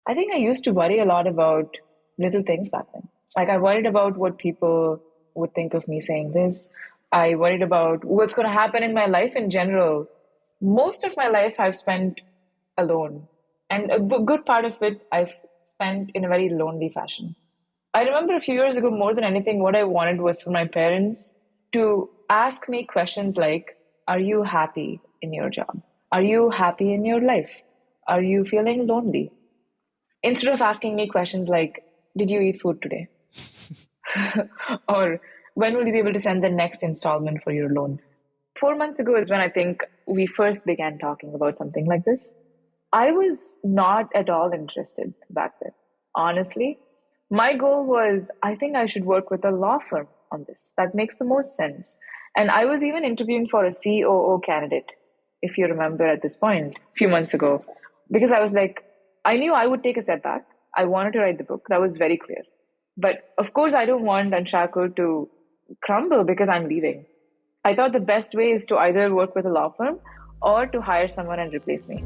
I think I used to worry a lot about little things back then. Like I worried about what people would think of me saying this. I worried about what's going to happen in my life in general. Most of my life I've spent alone. And a good part of it I've spent in a very lonely fashion. I remember a few years ago, more than anything, what I wanted was for my parents to ask me questions like, are you happy in your job? Are you happy in your life? Are you feeling lonely? Instead of asking me questions like, did you eat food today? Or when will you be able to send the next installment for your loan? 4 months ago is when I think we first began talking about something like this. I was not at all interested back then. Honestly, my goal was I think I should work with a law firm on this. That makes the most sense. And I was even interviewing for a COO candidate, if you remember at this point, a few months ago, because I was like, I knew I would take a step back. I wanted to write the book. That was very clear. But of course, I don't want Unshackled to crumble because I'm leaving. I thought the best way is to either work with a law firm or to hire someone and replace me.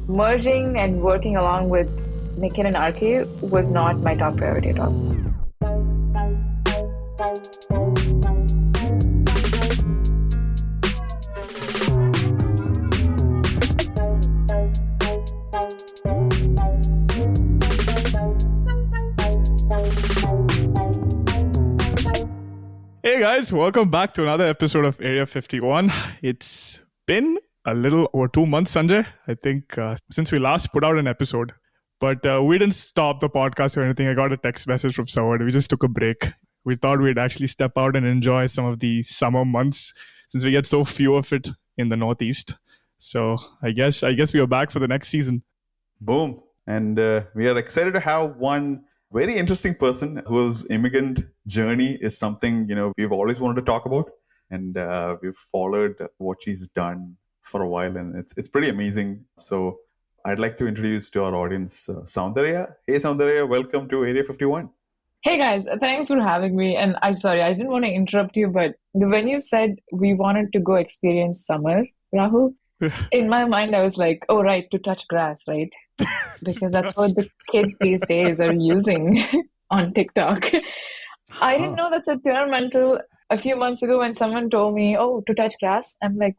Merging and working along with Nikhil and RK was not my top priority at all. Hey guys, welcome back to another episode of Area 51. It's been a little over 2 months, Sanjay, I think, since we last put out an episode. But we didn't stop the podcast or anything. I got a text message from someone. We just took a break. We thought we'd actually step out and enjoy some of the summer months since we get so few of it in the Northeast. So I guess we are back for the next season. Boom. And we are excited to have one very interesting person whose immigrant journey is something, we've always wanted to talk about. And we've followed what she's done for a while, and it's pretty amazing. So I'd like to introduce to our audience Soundarya. Hey Soundarya, welcome to Area 51. Hey guys, thanks for having me. And I'm sorry, I didn't want to interrupt you, but when you said we wanted to go experience summer, Rahul, in my mind I was like, oh right, to touch grass, right? Because that's what the kids these days are using on TikTok. I didn't know that's a term until a few months ago when someone told me, oh, to touch grass. I'm like,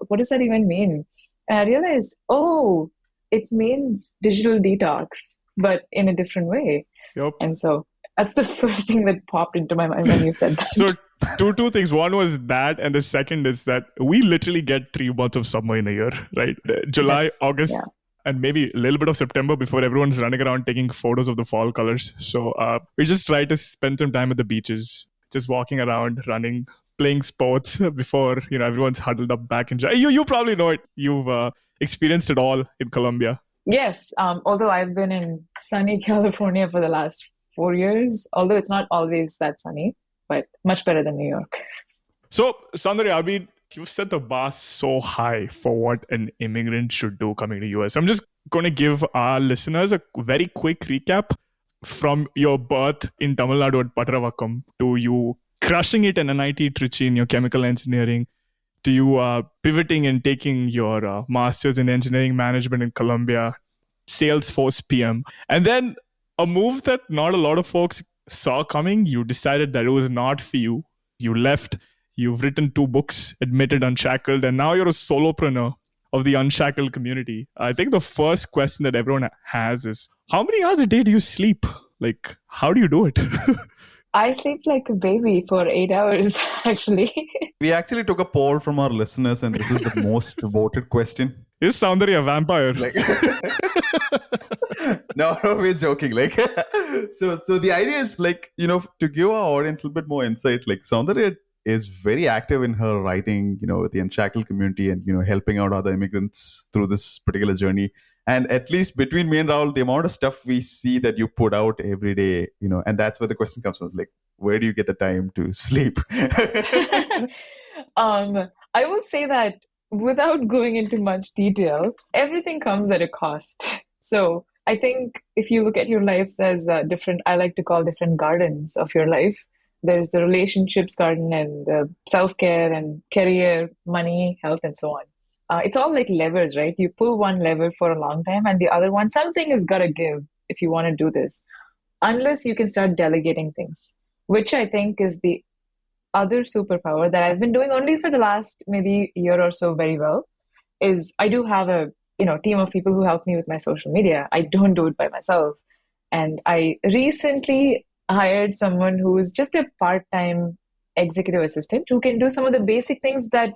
what does that even mean? And I realized, oh, it means digital detox, but in a different way. Yep. And so that's the first thing that popped into my mind when you said that. So two things. One was that, and the second is that we literally get 3 months of summer in a year, right? July, August, and maybe a little bit of September before everyone's running around taking photos of the fall colors. So we just try to spend some time at the beaches, just walking around, running, playing sports before everyone's huddled up back in July. You probably know it. You've experienced it all in Colombia. Yes, although I've been in sunny California for the last 4 years, although it's not always that sunny, but much better than New York. So, Soundarya, I mean, you've set the bar so high for what an immigrant should do coming to US. I'm just going to give our listeners a very quick recap from your birth in Tamil Nadu at Patravakkam to you crushing it in NIT Trichy in your chemical engineering, to you pivoting and taking your master's in engineering management in Columbia, Salesforce PM. And then a move that not a lot of folks saw coming, you decided that it was not for you. You left. You've written 2 books, Admitted, Unshackled, and now you're a solopreneur of the Unshackled community. I think the first question that everyone has is, how many hours a day do you sleep? Like, how do you do it? I sleep like a baby for 8 hours, actually. We actually took a poll from our listeners, and this is the most voted question. Is Soundarya a vampire? No, we're joking. So the idea is to give our audience a little bit more insight. Soundarya is very active in her writing, with the Unshackled community and, helping out other immigrants through this particular journey. And at least between me and Rahul, the amount of stuff we see that you put out every day, and that's where the question comes from. It's where do you get the time to sleep? I will say that without going into much detail, everything comes at a cost. So I think if you look at your lives as I like to call different gardens of your life. There's the relationships garden and the self-care and career, money, health, and so on. It's all like levers, right? You pull one lever for a long time and the other one, something is got to give if you want to do this, unless you can start delegating things, which I think is the other superpower that I've been doing only for the last maybe year or so very well. Is I do have a team of people who help me with my social media. I don't do it by myself. And I recently hired someone who is just a part-time executive assistant who can do some of the basic things that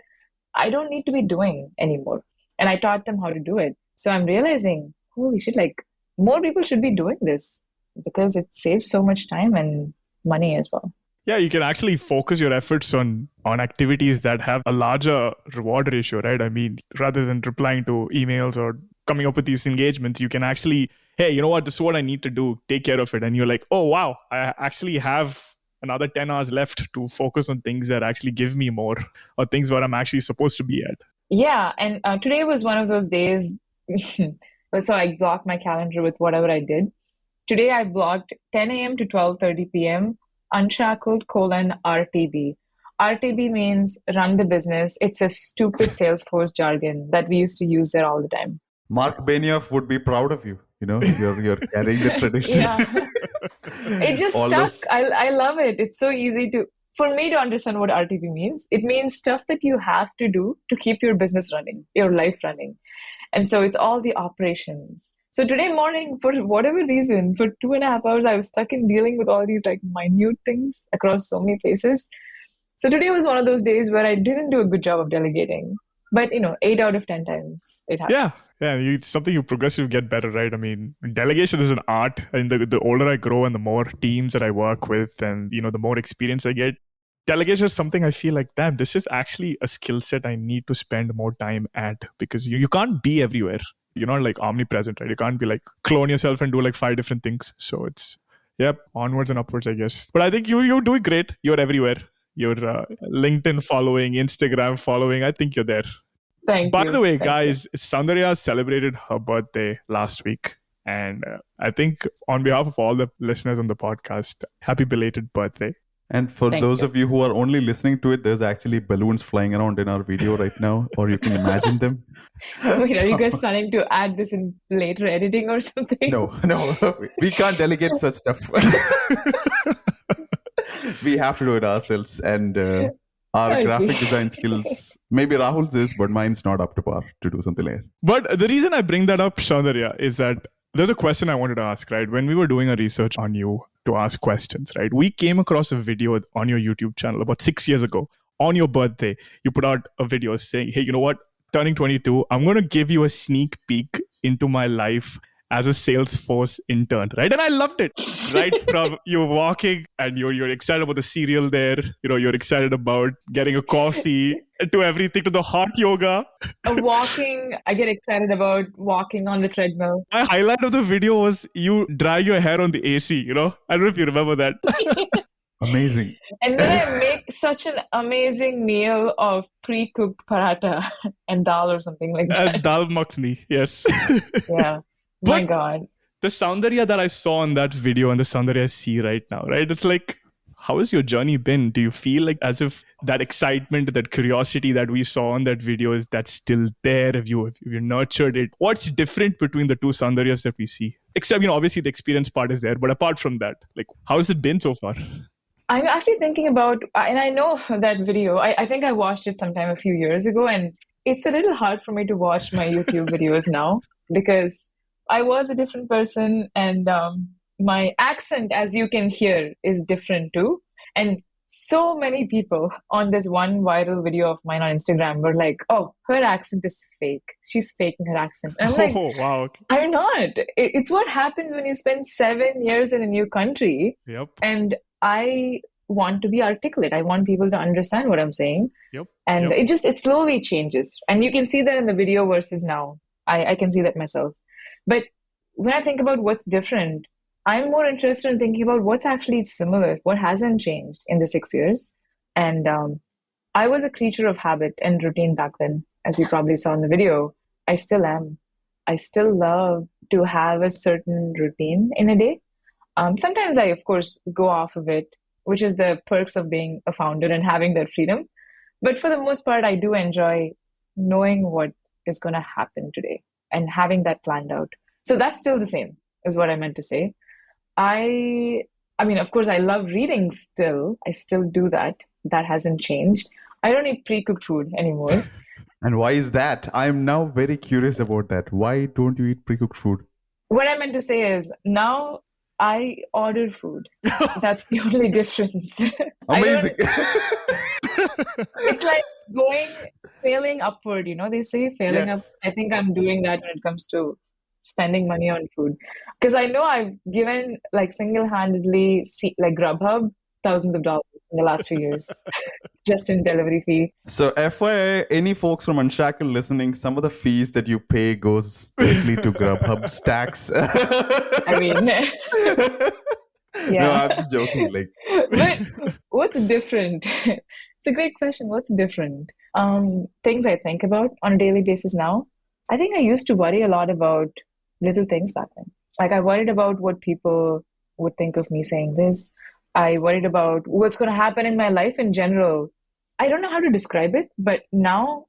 I don't need to be doing anymore. And I taught them how to do it. So I'm realizing, holy shit, like more people should be doing this because it saves so much time and money as well. Yeah, you can actually focus your efforts on activities that have a larger reward ratio, right? I mean, rather than replying to emails or coming up with these engagements, you can actually, hey, you know what, this is what I need to do, take care of it. And you're like, oh, wow, I actually have another 10 hours left to focus on things that actually give me more or things where I'm actually supposed to be at. Yeah, and today was one of those days. So I blocked my calendar with whatever I did. Today I blocked 10 a.m. to 12:30 p.m. Unshackled RTB. RTB means run the business. It's a stupid Salesforce jargon that we used to use there all the time. Mark Benioff would be proud of you. You're carrying the tradition. Yeah. It just stuck. I love it. It's so easy for me to understand what RTB means. It means stuff that you have to do to keep your business running, your life running. And so it's all the operations. So today morning, for whatever reason, for 2.5 hours, I was stuck in dealing with all these like minute things across so many places. So today was one of those days where I didn't do a good job of delegating. But 8 out of 10 times it happens. Yeah. It's something you progressively get better, right? I mean, delegation is an art. And the older I grow and the more teams that I work with and, the more experience I get, delegation is something I feel like, damn, this is actually a skill set I need to spend more time at because you can't be everywhere. You're not like omnipresent, right? You can't be like clone yourself and do like 5 different things. So it's, onwards and upwards, I guess. But I think you're doing great. You're everywhere. Your LinkedIn following, Instagram following, I think you're there. Thank you. By the way, guys, Soundarya celebrated her birthday last week. And I think on behalf of all the listeners on the podcast, happy belated birthday. And for those of you who are only listening to it, there's actually balloons flying around in our video right now, or you can imagine them. Wait, are you guys planning to add this in later editing or something? No, we can't delegate such stuff. We have to do it ourselves. And our graphic design skills, maybe Rahul's is, but mine's not up to par to do something like that. But the reason I bring that up, Soundarya, is that there's a question I wanted to ask, right? When we were doing a research on you to ask questions, right? We came across a video on your YouTube channel about 6 years ago. On your birthday, you put out a video saying, hey, you know what? Turning 22, I'm going to give you a sneak peek into my life as a Salesforce intern, right? And I loved it, right? From you walking and you're excited about the cereal there. You're excited about getting a coffee to everything, to the hot yoga. I get excited about walking on the treadmill. My highlight of the video was you dry your hair on the AC, I don't know if you remember that. Amazing. And then I make such an amazing meal of pre-cooked paratha and dal or something like that. Dal makhni, yes. Yeah. My God. The Soundarya that I saw in that video and the Soundarya I see right now, right? It's like, how has your journey been? Do you feel like as if that excitement, that curiosity that we saw in that video, is that still there? Have you nurtured it? What's different between the two Soundaryas that we see? Except, obviously the experience part is there. But apart from that, like, how has it been so far? I'm actually thinking about, and I know that video, I think I watched it sometime a few years ago, and it's a little hard for me to watch my YouTube videos now because I was a different person and my accent, as you can hear, is different too. And so many people on this one viral video of mine on Instagram were like, oh, her accent is fake. She's faking her accent. And I'm like, oh, wow. I'm not. It's what happens when you spend 7 years in a new country. Yep. And I want to be articulate. I want people to understand what I'm saying. Yep. And it slowly changes. And you can see that in the video versus now. I can see that myself. But when I think about what's different, I'm more interested in thinking about what's actually similar, what hasn't changed in the 6 years. And I was a creature of habit and routine back then, as you probably saw in the video. I still am. I still love to have a certain routine in a day. Sometimes I, of course, go off of it, which is the perks of being a founder and having that freedom. But for the most part, I do enjoy knowing what is going to happen today and having that planned out. So that's still the same. is what I meant to say. I mean, of course, I love reading still. I still do that. That hasn't changed. I don't eat pre-cooked food anymore. And why is that? I'm now very curious about that. Why don't you eat pre-cooked food? What I meant to say is now I order food. That's the only difference. Amazing. It's like failing upward, They say failing up. Yes. I think I'm doing that when it comes to spending money on food. Because I know I've given like single-handedly like Grubhub thousands of dollars in the last few years just in delivery fee. So FYI, any folks from Unshackled listening, some of the fees that you pay goes directly to Grubhub stacks. I mean, yeah. No, I'm just joking. Like, but what's different? It's a great question. What's different? Things I think about on a daily basis now. I think I used to worry a lot about little things back then. Like I worried about what people would think of me saying this. I worried about what's going to happen in my life in general. I don't know how to describe it, but now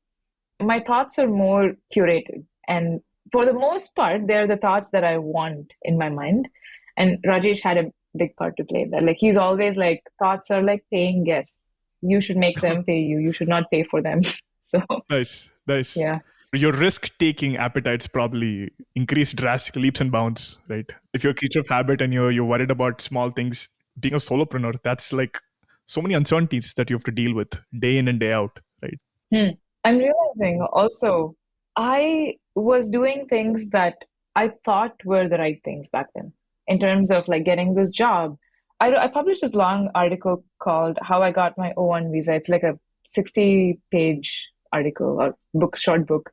my thoughts are more curated. And for the most part, they're the thoughts that I want in my mind. And Rajesh had a big part to play there. Like he's always like, thoughts are like paying guests. You should make them pay you. You should not pay for them. So nice. Yeah. Your risk-taking appetites probably increase drastically, leaps and bounds, right? If you're a creature of habit and you're worried about small things, being a solopreneur, that's like so many uncertainties that you have to deal with day in and day out, right? I'm realizing also, I was doing things that I thought were the right things back then in terms of like getting this job. I published this long article called How I Got My O1 Visa. It's like a 60-page article or short book.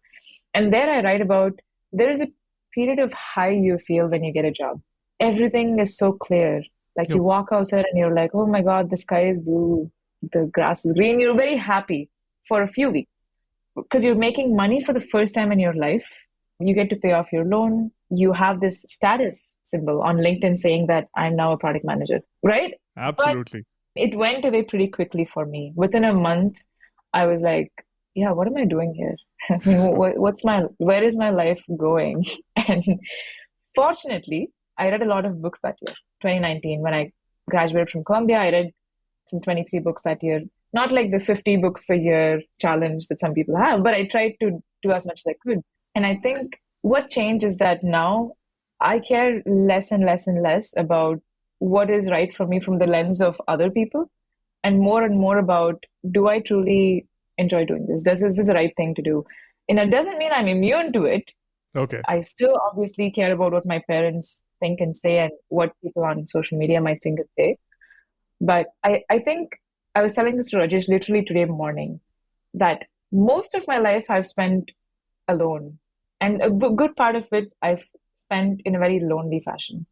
And there I write about there is a period of high you feel when you get a job. Everything is so clear. Like you walk outside and you're like, oh my God, the sky is blue, the grass is green. You're very happy for a few weeks because you're making money for the first time in your life. You get to pay off your loan. You have this status symbol on LinkedIn saying that I'm now a product manager, right? Absolutely. But it went away pretty quickly for me. Within a month, I was like, yeah, what am I doing here? I mean, where is my life going? And fortunately, I read a lot of books that year, 2019, when I graduated from Columbia. I read some 23 books that year. Not like the 50 books a year challenge that some people have, but I tried to do as much as I could. And I think what changed is that now I care less and less and less about what is right for me from the lens of other people, and more about, do I truly enjoy doing this? Is this the right thing to do? And it doesn't mean I'm immune to it. Okay. I still obviously care about what my parents think and say and what people on social media might think and say. But I think I was telling this to Rajesh literally today morning that most of my life I've spent alone. And a good part of it I've spent in a very lonely fashion.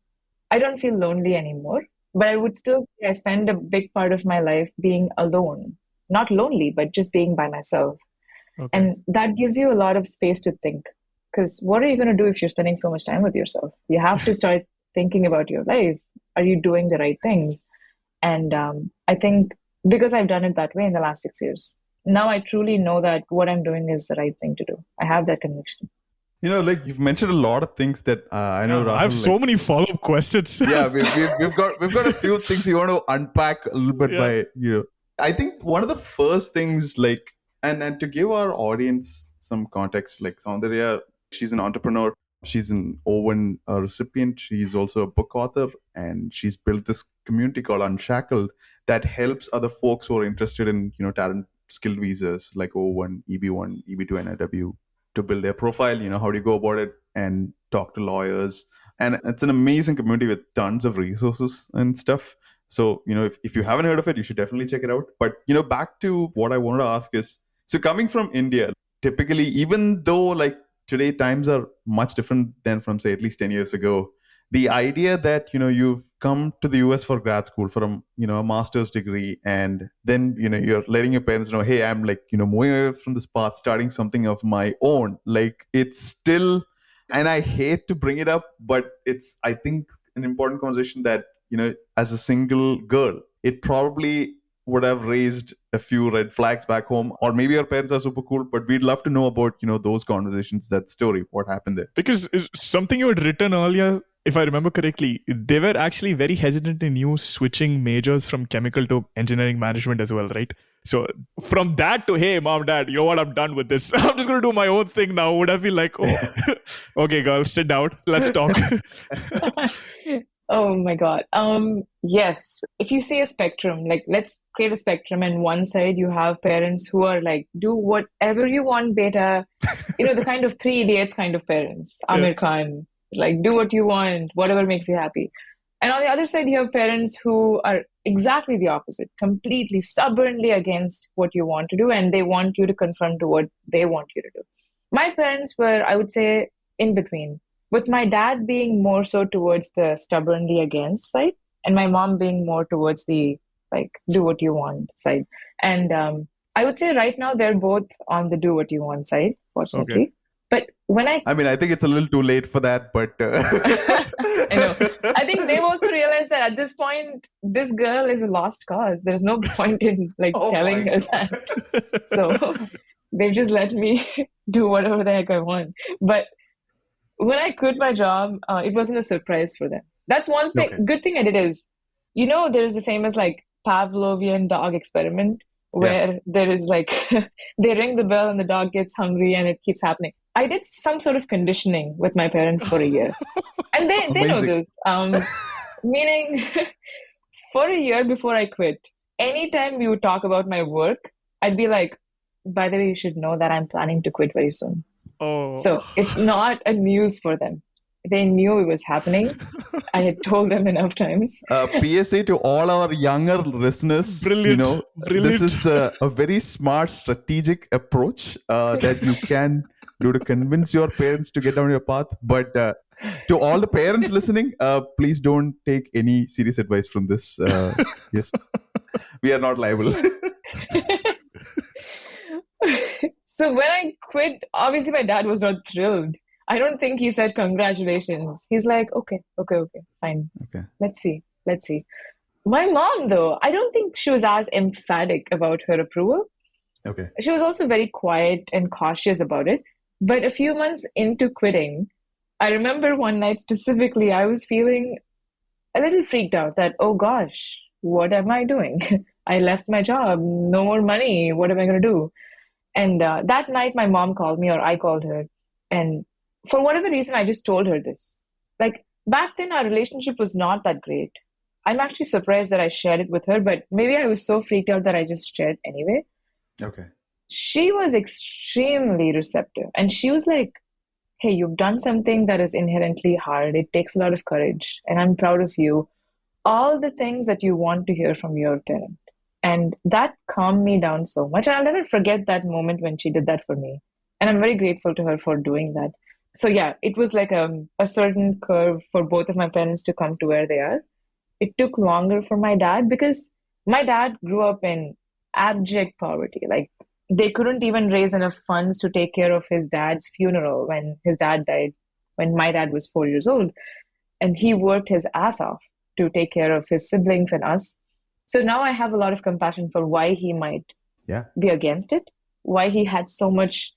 I don't feel lonely anymore, but I would still say I spend a big part of my life being alone. Not lonely, but just being by myself. Okay. And that gives you a lot of space to think. Because what are you going to do if you're spending so much time with yourself? You have to start thinking about your life. Are you doing the right things? And I think because I've done it that way in the last 6 years, now I truly know that what I'm doing is the right thing to do. I have that conviction. You know, like you've mentioned a lot of things that I know. Rahul, I have so many follow-up questions. Yeah, we've got a few things we want to unpack a little bit by I think one of the first things, like, and to give our audience some context, like Soundarya, she's an entrepreneur. She's an O1 recipient. She's also a book author, and she's built this community called Unshackled that helps other folks who are interested in, talent skill visas like O1, EB1, EB2, NIW to build their profile. How do you go about it and talk to lawyers? And it's an amazing community with tons of resources and stuff. So, if you haven't heard of it, you should definitely check it out. But, back to what I wanted to ask is, so coming from India, typically, even though like today times are much different than from, say, at least 10 years ago, the idea that, you've come to the US for grad school for a master's degree, and then, you're letting your parents know, hey, I'm like, moving away from this path, starting something of my own. Like, it's still, and I hate to bring it up, but it's, I think, an important conversation that, as a single girl, it probably would have raised a few red flags back home. Or maybe your parents are super cool, but we'd love to know about, those conversations, that story, what happened there. Because something you had written earlier if I remember correctly, they were actually very hesitant in you switching majors from chemical to engineering management as well, right? So from that to, hey, mom, dad, you know what? I'm done with this. I'm just going to do my own thing now. Would I feel like, oh, okay, girl, sit down. Let's talk. Oh my God. Yes. If you see a spectrum, like let's create a spectrum, and one side you have parents who are like, do whatever you want, beta. The kind of Three Idiots kind of parents, Amir Khan, like do what you want, whatever makes you happy. And on the other side, you have parents who are exactly the opposite, completely stubbornly against what you want to do, and they want you to conform to what they want you to do. My parents were, I would say, in between, with my dad being more so towards the stubbornly against side, and my mom being more towards the like do what you want side. And I would say right now they're both on the do what you want side, fortunately. Okay. But when I mean, I think it's a little too late for that, but I know. I think they've also realized that at this point, this girl is a lost cause. There's no point in telling her that. So they just let me do whatever the heck I want. But when I quit my job, it wasn't a surprise for them. That's one thing. Okay. Good thing I did is, there's a famous Pavlovian dog experiment where there is they ring the bell and the dog gets hungry and it keeps happening. I did some sort of conditioning with my parents for a year. And they know this. Meaning, for a year before I quit, anytime we would talk about my work, I'd be like, by the way, you should know that I'm planning to quit very soon. Oh. So it's not a news for them. They knew it was happening. I had told them enough times. PSA to all our younger listeners. Brilliant. Brilliant. This is a very smart strategic approach that you can do to convince your parents to get down your path. But to all the parents listening, please don't take any serious advice from this. Yes, we are not liable. So when I quit, obviously my dad was not thrilled. I don't think he said congratulations. He's like, okay, fine. Okay. Let's see. My mom, though, I don't think she was as emphatic about her approval. Okay. She was also very quiet and cautious about it. But a few months into quitting, I remember one night specifically, I was feeling a little freaked out that, oh gosh, what am I doing? I left my job, no more money. What am I going to do? And that night, my mom called me, or I called her. And for whatever reason, I just told her this. Back then, our relationship was not that great. I'm actually surprised that I shared it with her, but maybe I was so freaked out that I just shared anyway. Okay. She was extremely receptive. And she was like, hey, you've done something that is inherently hard. It takes a lot of courage. And I'm proud of you. All the things that you want to hear from your parent. And that calmed me down so much. And I'll never forget that moment when she did that for me. And I'm very grateful to her for doing that. So yeah, it was like a certain curve for both of my parents to come to where they are. It took longer for my dad because my dad grew up in abject poverty. They couldn't even raise enough funds to take care of his dad's funeral when his dad died, when my dad was 4 years old. And he worked his ass off to take care of his siblings and us. So now I have a lot of compassion for why he might be against it, why he had so much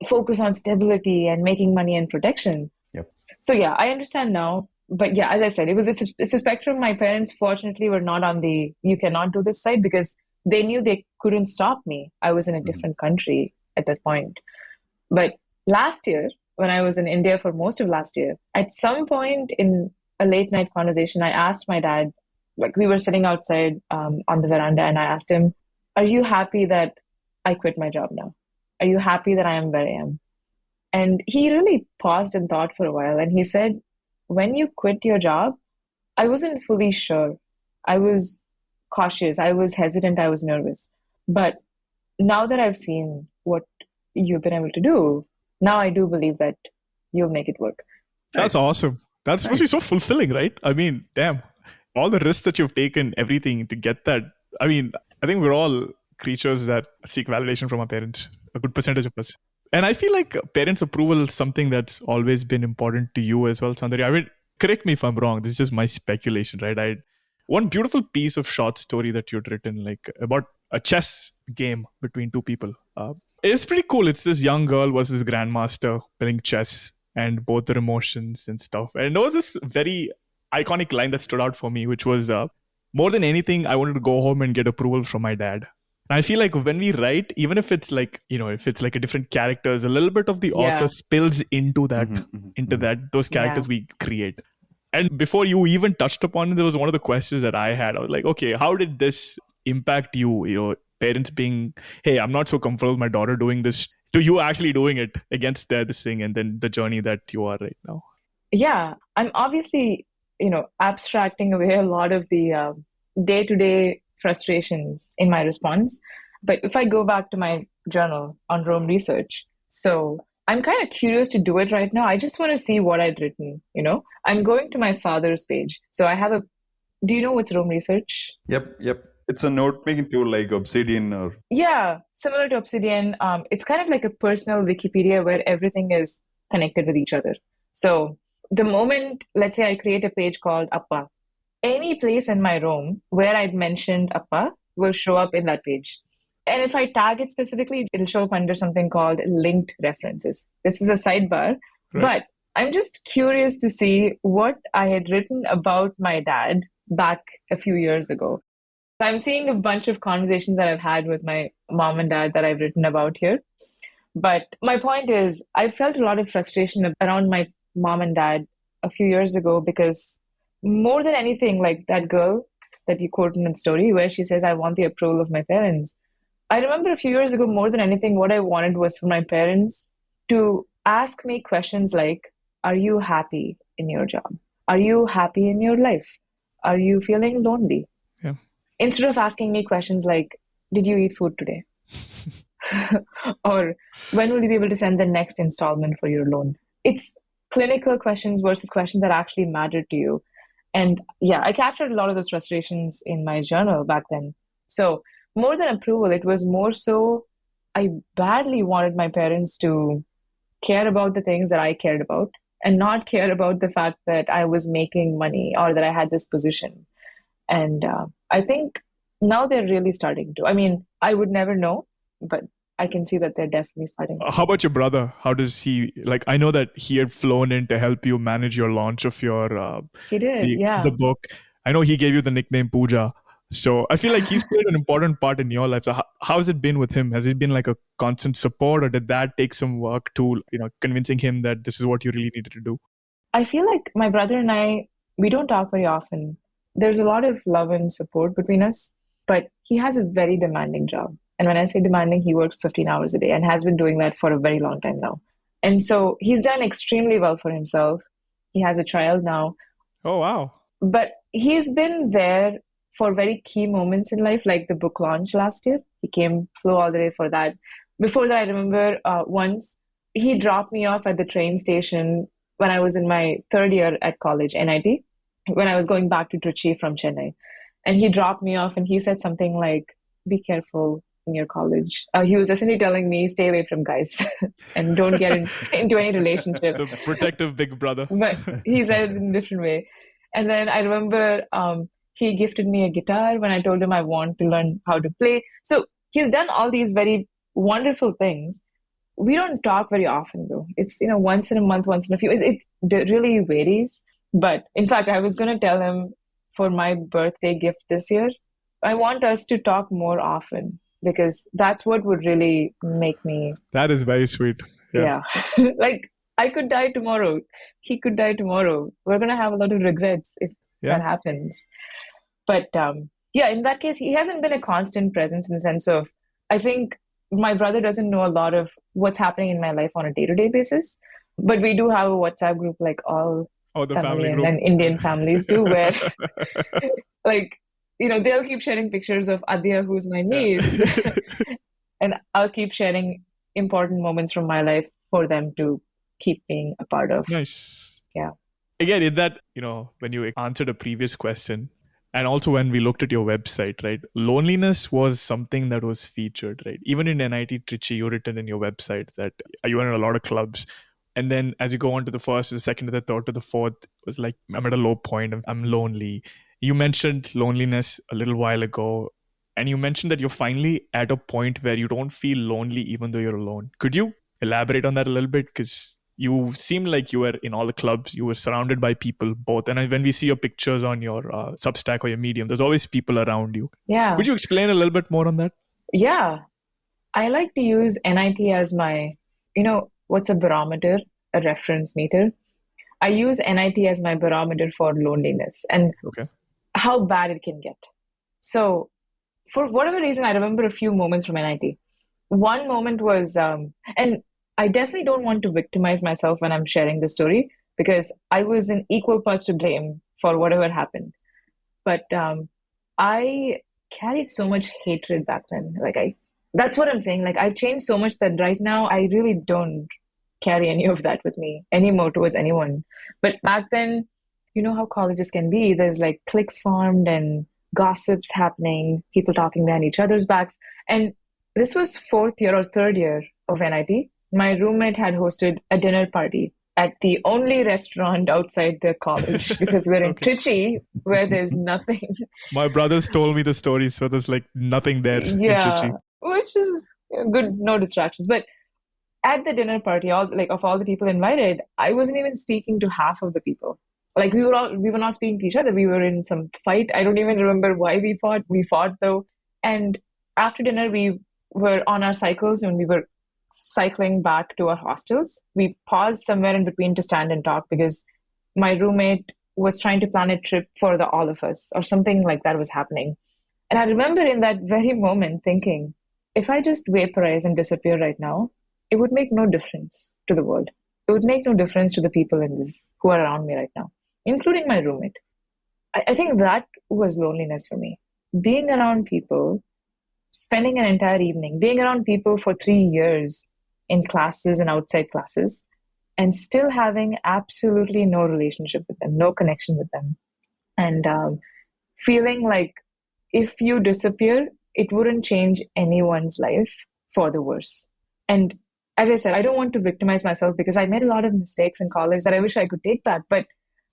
focus on stability and making money and protection. Yep. So yeah, I understand now. But yeah, as I said, it's a spectrum. My parents, fortunately, were not on the you cannot do this side because they knew they couldn't stop me. I was in a different country at that point. But last year, when I was in India for most of last year, at some point in a late night conversation, I asked my dad, we were sitting outside on the veranda, and I asked him, are you happy that I quit my job now? Are you happy that I am where I am? And he really paused and thought for a while. And he said, when you quit your job, I wasn't fully sure. I was cautious. I was hesitant. I was nervous. But now that I've seen what you've been able to do, now I do believe that you'll make it work. That's awesome. That's supposed to be so fulfilling, right? I mean, damn. All the risks that you've taken, everything to get that. I mean, I think we're all creatures that seek validation from our parents, a good percentage of us. And I feel like parents' approval is something that's always been important to you as well, Soundarya. I mean, correct me if I'm wrong. This is just my speculation, right? One beautiful piece of short story that you'd written, about a chess game between two people. It's pretty cool. It's this young girl versus grandmaster playing chess. and both their emotions and stuff. And there was this very iconic line that stood out for me, which was more than anything, I wanted to go home and get approval from my dad. And I feel like when we write, even if it's like, if it's like a different characters, a little bit of the author spills into that, those characters we create. And before you even touched upon it, there was one of the questions that I had. I was like, okay, how did this impact you? Parents being, hey, I'm not so comfortable with my daughter doing this, to you actually doing it against this thing, and then the journey that you are right now. Yeah, I'm obviously, abstracting away a lot of the day-to-day frustrations in my response. But if I go back to my journal on Rome research, so I'm kind of curious to do it right now. I just want to see what I'd written, I'm going to my father's page. So I have do you know what's Rome research? Yep. It's a note-making tool like Obsidian or... Yeah, similar to Obsidian. It's kind of like a personal Wikipedia where everything is connected with each other. So the moment, let's say I create a page called Appa, any place in my Rome where I'd mentioned Appa will show up in that page. And if I tag it specifically, it'll show up under something called linked references. This is a sidebar, but I'm just curious to see what I had written about my dad back a few years ago. I'm seeing a bunch of conversations that I've had with my mom and dad that I've written about here. But my point is, I felt a lot of frustration around my mom and dad a few years ago because more than anything, like that girl that you quote in the story where she says, I want the approval of my parents. I remember a few years ago, more than anything, what I wanted was for my parents to ask me questions like, are you happy in your job? Are you happy in your life? Are you feeling lonely? Yeah. Instead of asking me questions like, did you eat food today? Or when will you be able to send the next installment for your loan? It's clinical questions versus questions that actually matter to you. And yeah, I captured a lot of those frustrations in my journal back then. So more than approval, it was more so I badly wanted my parents to care about the things that I cared about and not care about the fact that I was making money or that I had this position. And I think now they're really starting to. I mean, I would never know, but I can see that they're definitely starting. How about your brother? How does he, I know that he had flown in to help you manage your launch of your, he did, the book. I know he gave you the nickname Pooja. So I feel like he's played an important part in your life. So how has it been with him? Has it been like a constant support, or did that take some work to, convincing him that this is what you really needed to do? I feel like my brother and I, we don't talk very often. There's a lot of love and support between us, but he has a very demanding job. And when I say demanding, he works 15 hours a day and has been doing that for a very long time now. And so he's done extremely well for himself. He has a child now. Oh, wow. But he's been there for very key moments in life, like the book launch last year. He flew all the way for that. Before that, I remember once he dropped me off at the train station when I was in my third year at college, NIT, when I was going back to Trichy from Chennai. And he dropped me off and he said something like, be careful in your college. He was essentially telling me, stay away from guys and don't get into any relationship. The protective big brother. But he said it in a different way. And then I remember he gifted me a guitar when I told him I want to learn how to play. So he's done all these very wonderful things. We don't talk very often though. It's, once in a month, once in a few. It really varies. But in fact, I was going to tell him for my birthday gift this year, I want us to talk more often because that's what would really make me. That is very sweet. Yeah. Like I could die tomorrow. He could die tomorrow. We're going to have a lot of regrets if that happens. But in that case, he hasn't been a constant presence in the sense of, I think my brother doesn't know a lot of what's happening in my life on a day-to-day basis. But we do have a WhatsApp group like all the family group. And Indian families do, where they'll keep sharing pictures of Adya, who's my niece. And I'll keep sharing important moments from my life for them to keep being a part of. Nice. Yeah. Again, in that, when you answered a previous question, and also when we looked at your website, right, loneliness was something that was featured, right? Even in NIT Trichy, you written in your website that you went in a lot of clubs. And then as you go on to the first, to the second, to the third, to the fourth, it was like, I'm at a low point. I'm lonely. You mentioned loneliness a little while ago. And you mentioned that you're finally at a point where you don't feel lonely even though you're alone. Could you elaborate on that a little bit? Because you seemed like you were in all the clubs. You were surrounded by people, both. And when we see your pictures on your Substack or your Medium, there's always people around you. Yeah. Could you explain a little bit more on that? Yeah. I like to use NIT as my, what's a barometer? A reference meter. I use NIT as my barometer for loneliness and how bad it can get. So for whatever reason, I remember a few moments from NIT. One moment was, and I definitely don't want to victimize myself when I'm sharing the story because I was an equal part to blame for whatever happened. But I carried so much hatred back then. That's what I'm saying. Like I changed so much that right now I really don't carry any of that with me anymore towards anyone. But back then, you know how colleges can be. There's like cliques formed and gossips happening, people talking behind each other's backs. And this was fourth year or third year of NIT. My roommate had hosted a dinner party at the only restaurant outside the college because we're in Trichy where there's nothing. My brothers told me the story, so there's like nothing there in Trichy. Which is good, no distractions. But at the dinner party, of all the people invited, I wasn't even speaking to half of the people. Like we were not speaking to each other. We were in some fight. I don't even remember why we fought. We fought though. And after dinner, we were on our cycles and we were cycling back to our hostels. We paused somewhere in between to stand and talk because my roommate was trying to plan a trip for the all of us or something like that was happening. And I remember in that very moment thinking, if I just vaporize and disappear right now, it would make no difference to the world. It would make no difference to the people in this who are around me right now, including my roommate. I think that was loneliness for me. Being around people, spending an entire evening, being around people for 3 years in classes and outside classes, and still having absolutely no relationship with them, no connection with them. And feeling like if you disappear, it wouldn't change anyone's life for the worse. And as I said, I don't want to victimize myself because I made a lot of mistakes in college that I wish I could take back, but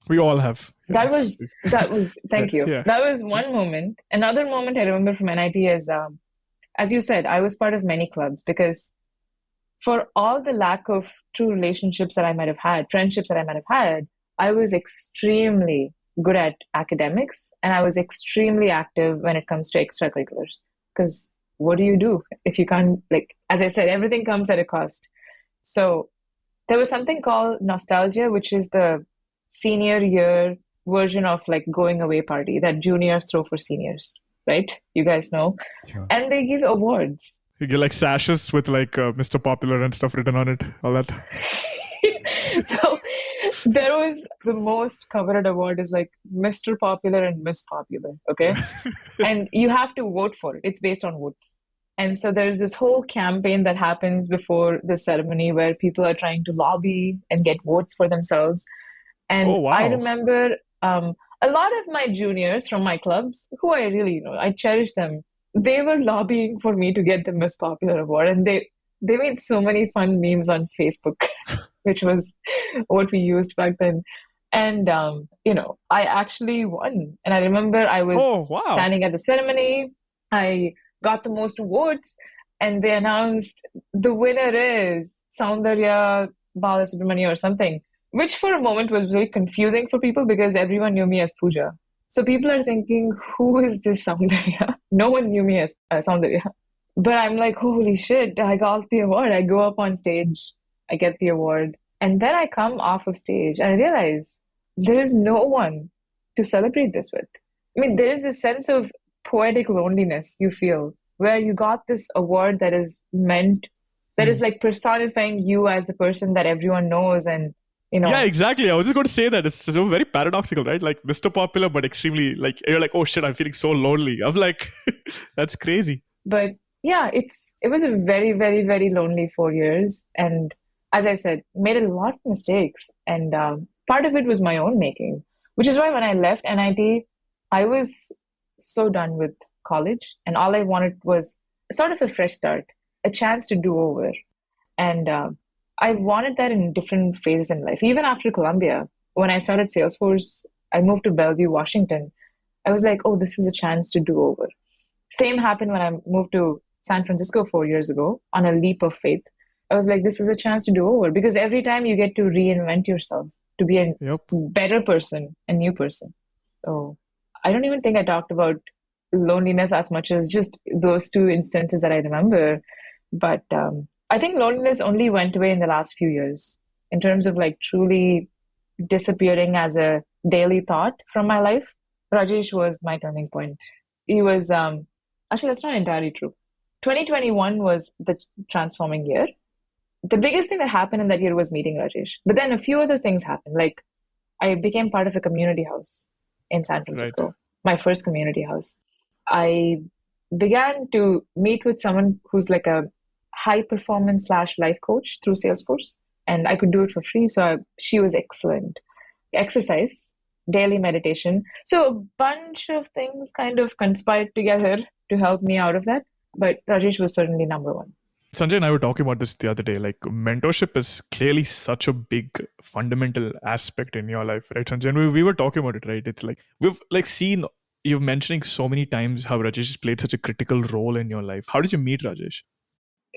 we all have. Yes. That was, thank you. Yeah. That was one moment. Another moment I remember from NIT is, as you said, I was part of many clubs because for all the lack of true relationships that I might have had, friendships that I might have had, I was extremely good at academics and I was extremely active when it comes to extracurriculars. Because what do you do if you can't, as I said, everything comes at a cost. So there was something called nostalgia, which is the senior year version of going away party that juniors throw for seniors, right? You guys know. Sure. And they give awards. You get sashes with Mr. Popular and stuff written on it, all that. So there was the most coveted award is Mr. Popular and Miss Popular, okay? And you have to vote for it. It's based on votes. And so there's this whole campaign that happens before the ceremony where people are trying to lobby and get votes for themselves. And I remember a lot of my juniors from my clubs, who I really I cherish them, they were lobbying for me to get the Miss Popular award. And they made so many fun memes on Facebook, which was what we used back then. And, I actually won. And I remember I was standing at the ceremony. I got the most votes. And they announced the winner is Soundarya Balasubramani or something, which for a moment was really confusing for people because everyone knew me as Pooja. So people are thinking, who is this Soundarya? No one knew me as Soundarya. But I'm like, holy shit, I got the award. I go up on stage, I get the award. And then I come off of stage and I realize there is no one to celebrate this with. I mean, there is a sense of poetic loneliness you feel where you got this award that is meant, that is personifying you as the person that everyone knows and Yeah, exactly. I was just going to say that it's so very paradoxical, right? Mr. Popular, but extremely you're like, oh shit, I'm feeling so lonely. I'm like, that's crazy. But yeah, it was a very, very, very lonely 4 years. And as I said, made a lot of mistakes. And part of it was my own making, which is why when I left NIT, I was so done with college. And all I wanted was sort of a fresh start, a chance to do over. And I wanted that in different phases in life. Even after Columbia, when I started Salesforce, I moved to Bellevue, Washington. I was like, oh, this is a chance to do over. Same happened when I moved to San Francisco 4 years ago on a leap of faith. I was like, this is a chance to do over, because every time you get to reinvent yourself to be a Yep. better person, a new person. So I don't even think I talked about loneliness as much as just those two instances that I remember. But I think loneliness only went away in the last few years in terms of like truly disappearing as a daily thought from my life. Rajesh was my turning point. He was, actually, that's not entirely true. 2021 was the transforming year. The biggest thing that happened in that year was meeting Rajesh. But then a few other things happened. Like I became part of a community house in San Francisco, my first community house. I began to meet with someone who's like a high performance / life coach through Salesforce, and I could do it for free. So she was excellent. Exercise, daily meditation. So a bunch of things kind of conspired together to help me out of that. But Rajesh was certainly number one. Sanjay and I were talking about this the other day. Like, mentorship is clearly such a big fundamental aspect in your life, right, Sanjay? And we were talking about it, right? It's like we've like seen you mentioning so many times how Rajesh has played such a critical role in your life. How did you meet Rajesh?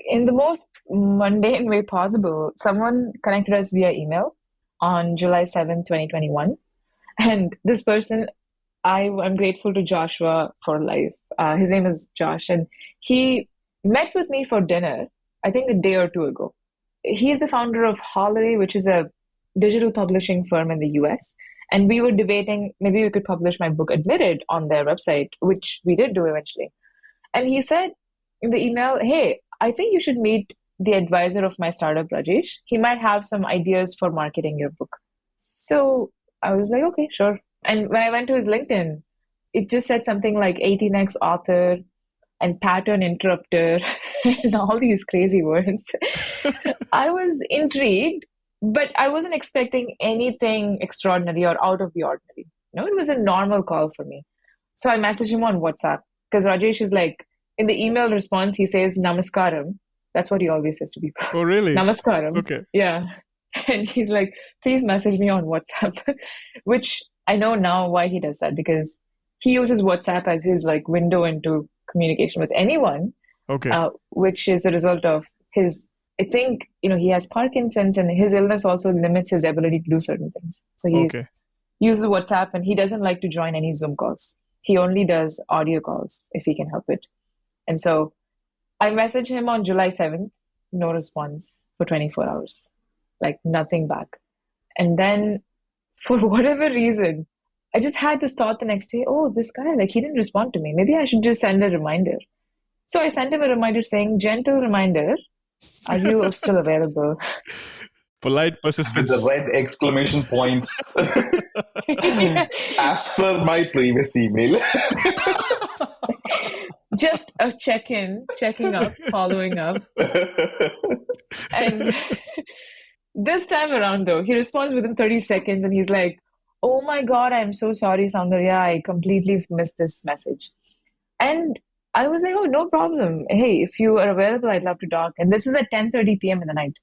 In the most mundane way possible, someone connected us via email on July 7th, 2021. And this person, I'm grateful to Joshua for life. His name is Josh, and he met with me for dinner, I think a day or two ago. He is the founder of Holiday, which is a digital publishing firm in the US. And we were debating maybe we could publish my book Admitted on their website, which we did do eventually. And he said in the email, hey, I think you should meet the advisor of my startup, Rajesh. He might have some ideas for marketing your book. So I was like, okay, sure. And when I went to his LinkedIn, it just said something like 18x author and pattern interrupter and all these crazy words. I was intrigued, but I wasn't expecting anything extraordinary or out of the ordinary. No, it was a normal call for me. So I messaged him on WhatsApp because Rajesh is like, in the email response, he says namaskaram. That's what he always says to people. Oh, really? Namaskaram. Okay. Yeah. And he's like, please message me on WhatsApp, which I know now why he does that, because he uses WhatsApp as his like window into communication with anyone. Okay. Which is a result of his, I think, he has Parkinson's, and his illness also limits his ability to do certain things. So he uses WhatsApp, and he doesn't like to join any Zoom calls. He only does audio calls if he can help it. And so I messaged him on July 7th, no response for 24 hours, like nothing back. And then for whatever reason, I just had this thought the next day, oh, this guy, like he didn't respond to me. Maybe I should just send a reminder. So I sent him a reminder saying, gentle reminder, are you still available? Polite persistence. With the red exclamation points. As per my previous email. Just a check-in, checking up, following up. And this time around, though, he responds within 30 seconds and he's like, oh my God, I'm so sorry, Soundarya. I completely missed this message. And I was like, oh, no problem. Hey, if you are available, I'd love to talk. And this is at 10:30 p.m. in the night.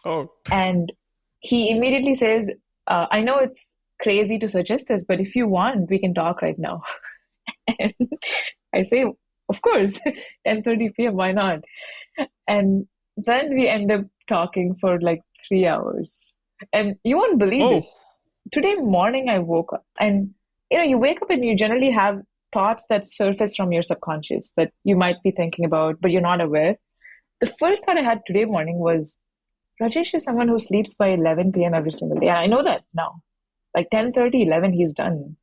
Oh. And he immediately says, I know it's crazy to suggest this, but if you want, we can talk right now. And I say, of course, 10:30 p.m., why not? And then we end up talking for like 3 hours. And you won't believe this. Today morning, I woke up, and you wake up and you generally have thoughts that surface from your subconscious that you might be thinking about, but you're not aware. The first thought I had today morning was, Rajesh is someone who sleeps by 11 p.m. every single day. I know that now. Like 10:30, 11, he's done.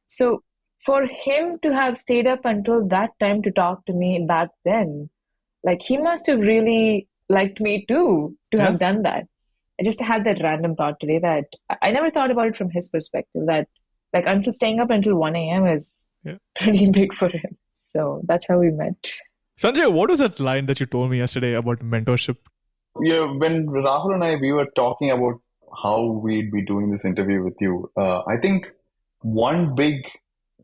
So for him to have stayed up until that time to talk to me back then, like he must have really liked me too, to have done that. I just had that random thought today that I never thought about it from his perspective, that like until staying up until 1 a.m. is pretty big for him. So that's how we met. Sanjay, what was that line that you told me yesterday about mentorship? When Rahul and I, we were talking about how we'd be doing this interview with you, I think one big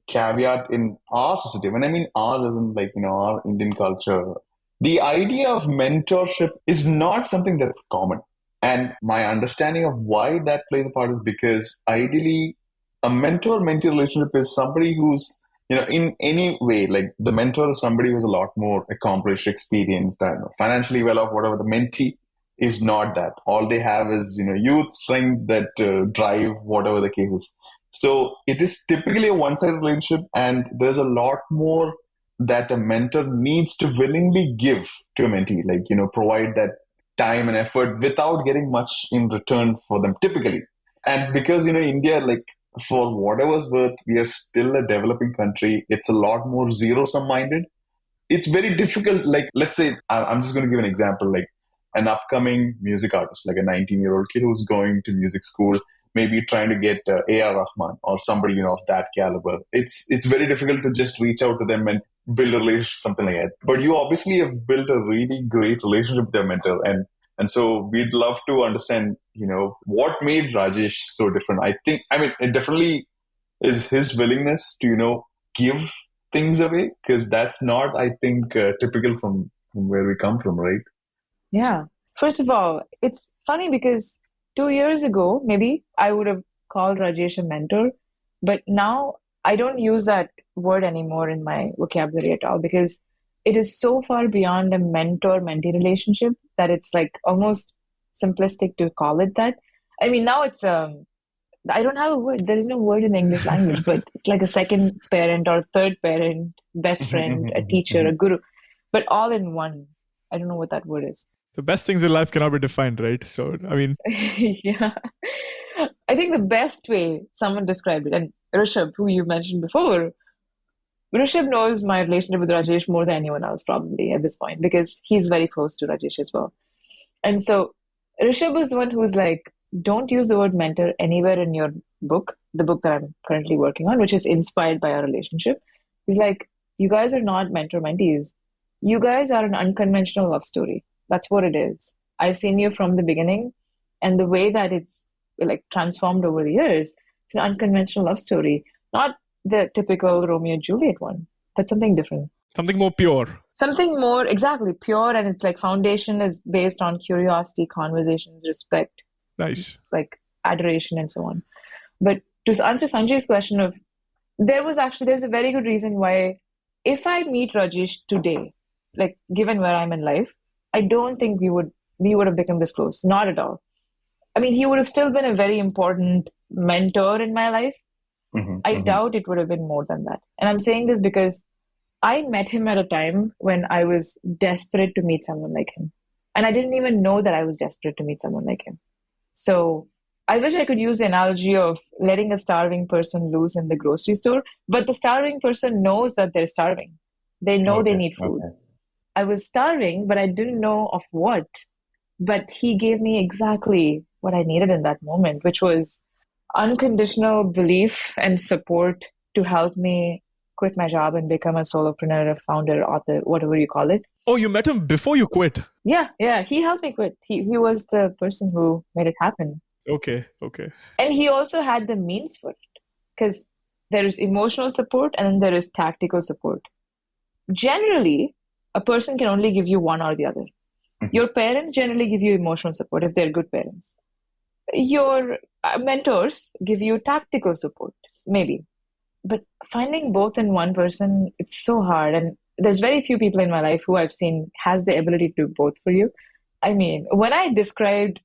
caveat in our society, when I mean ours isn't like, our Indian culture, the idea of mentorship is not something that's common. And my understanding of why that plays a part is because ideally a mentor-mentee relationship is somebody who's, in any way, like the mentor is somebody who's a lot more accomplished, experienced, financially well off, whatever. The mentee is not that. All they have is, youth, strength, that drive, whatever the case is. So it is typically a one-sided relationship, and there's a lot more that a mentor needs to willingly give to a mentee, like, provide that time and effort without getting much in return for them typically. And because, India, like, for whatever's worth, we are still a developing country. It's a lot more zero-sum minded. It's very difficult. Like, let's say, I'm just going to give an example, like an upcoming music artist, like a 19-year-old kid who's going to music school, maybe trying to get A.R. Rahman or somebody, of that caliber. It's very difficult to just reach out to them and build a relationship, something like that. But you obviously have built a really great relationship with your mentor. And so we'd love to understand, what made Rajesh so different. It definitely is his willingness to, give things away, because that's not, I think, typical from where we come from, right? Yeah. First of all, it's funny because 2 years ago, maybe I would have called Rajesh a mentor, but now I don't use that word anymore in my vocabulary at all, because it is so far beyond a mentor-mentee relationship that it's like almost simplistic to call it that. I mean, now it's I don't have a word. There is no word in the English language, but it's like a second parent or third parent, best friend, a teacher, a guru, but all in one. I don't know what that word is. The best things in life cannot be defined, right? So, I mean, yeah. I think the best way someone described it, and Rishabh, who you mentioned before, Rishabh knows my relationship with Rajesh more than anyone else probably at this point, because he's very close to Rajesh as well. And so Rishabh was the one who was like, don't use the word mentor anywhere in your book, the book that I'm currently working on, which is inspired by our relationship. He's like, you guys are not mentor-mentees. You guys are an unconventional love story. That's what it is. I've seen you from the beginning, and the way that it's like transformed over the years, it's an unconventional love story, not the typical Romeo and Juliet one. That's something different. something more pure. Something more, exactly, pure, and it's like foundation is based on curiosity, conversations, respect, Nice. like adoration and so on. But to answer Sanjay's question of, there's a very good reason why if I meet Rajesh today, like given where I'm in life, I don't think we would have become this close. Not at all. I mean, he would have still been a very important mentor in my life. I doubt it would have been more than that. And I'm saying this because I met him at a time when I was desperate to meet someone like him. And I didn't even know that I was desperate to meet someone like him. So I wish I could use the analogy of letting a starving person loose in the grocery store, but the starving person knows that they're starving. They know they need food. Okay. I was starving, but I didn't know of what. But he gave me exactly what I needed in that moment, which was unconditional belief and support to help me quit my job and become a solopreneur, a founder, author, whatever you call it. Oh, you met him before you quit? Yeah. He helped me quit. He was the person who made it happen. Okay. And he also had the means for it, because there is emotional support and then there is tactical support. Generally, a person can only give you one or the other. Your parents generally give you emotional support if they're good parents. Your mentors give you tactical support, maybe. But finding both in one person, it's so hard. And there's very few people in my life who I've seen has the ability to do both for you. I mean, when I described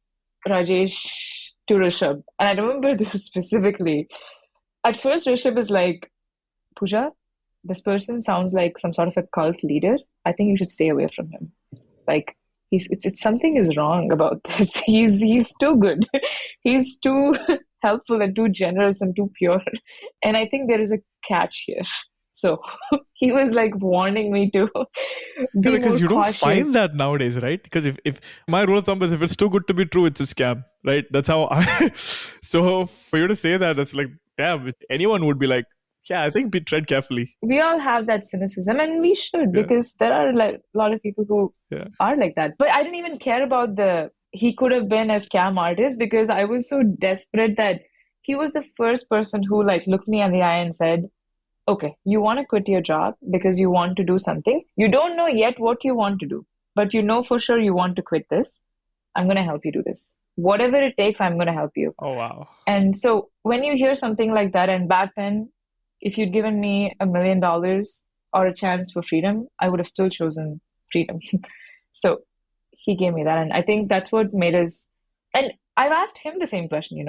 Rajesh to Rishabh, and I remember this specifically, at first Rishabh is like, Pooja, this person sounds like some sort of a cult leader. I think you should stay away from him. Like, it's something is wrong about this. He's too good. He's too helpful and too generous and too pure. And I think there is a catch here. So he was like warning me to be because you cautious. Don't find that nowadays, right? Because if my rule of thumb is if it's too good to be true, it's a scam, right? That's how so for you to say that, it's like, damn, anyone would be like, yeah, I think we tread carefully. We all have that cynicism, and we should, because there are like a lot of people who are like that. But I didn't even care about he could have been a scam artist, because I was so desperate that he was the first person who like looked me in the eye and said, okay, you want to quit your job because you want to do something. You don't know yet what you want to do, but you know for sure you want to quit this. I'm going to help you do this. Whatever it takes, I'm going to help you. Oh, wow. And so when you hear something like that, and back then, if you'd given me $1 million or a chance for freedom, I would have still chosen freedom. So he gave me that. And I think that's what made us. And I've asked him the same question,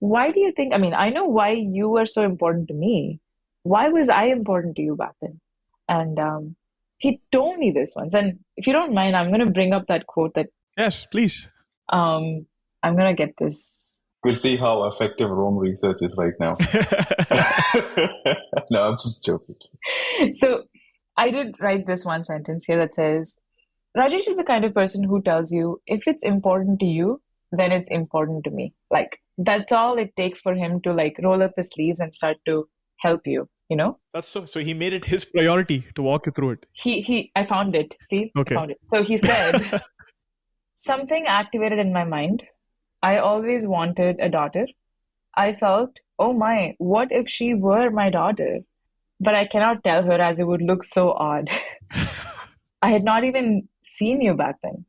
why do you think, I know why you were so important to me. Why was I important to you back then? And he told me this once. And if you don't mind, I'm going to bring up that quote that. Yes, please. I'm going to get this. We'll see how effective Rome research is right now. No, I'm just joking. So I did write this one sentence here that says, Rajesh is the kind of person who tells you, if it's important to you, then it's important to me. Like, that's all it takes for him to like roll up his sleeves and start to help you, That's so he made it his priority to walk you through it. I found it. See? Okay. I found it. So he said, something activated in my mind. I always wanted a daughter. I felt, oh my, what if she were my daughter? But I cannot tell her as it would look so odd. I had not even seen you back then.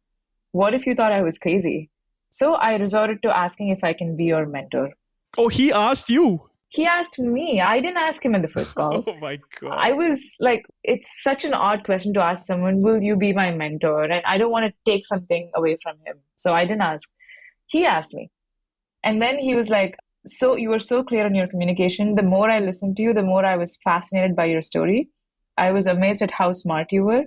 What if you thought I was crazy? So I resorted to asking if I can be your mentor. Oh, he asked you. He asked me. I didn't ask him in the first call. Oh my God. I was like, it's such an odd question to ask someone, will you be my mentor? And I don't want to take something away from him. So I didn't ask. He asked me. And then he was like, so you were so clear on your communication. The more I listened to you, the more I was fascinated by your story. I was amazed at how smart you were.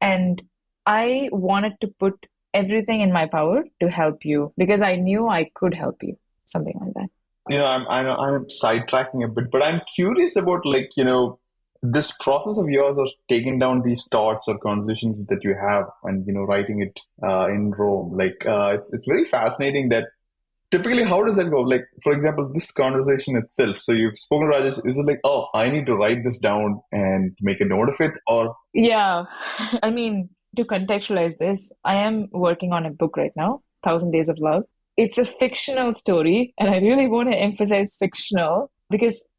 And I wanted to put everything in my power to help you because I knew I could help you. Something like that. I'm sidetracking a bit, but I'm curious about this process of yours of taking down these thoughts or conversations that you have and writing it in Rome. It's very fascinating that typically how does that go? Like, for example, this conversation itself. So you've spoken to Rajesh. Is it like, oh, I need to write this down and make a note of it, or? Yeah, to contextualize this, I am working on a book right now, 1,000 Days of Love. It's a fictional story, and I really want to emphasize fictional because,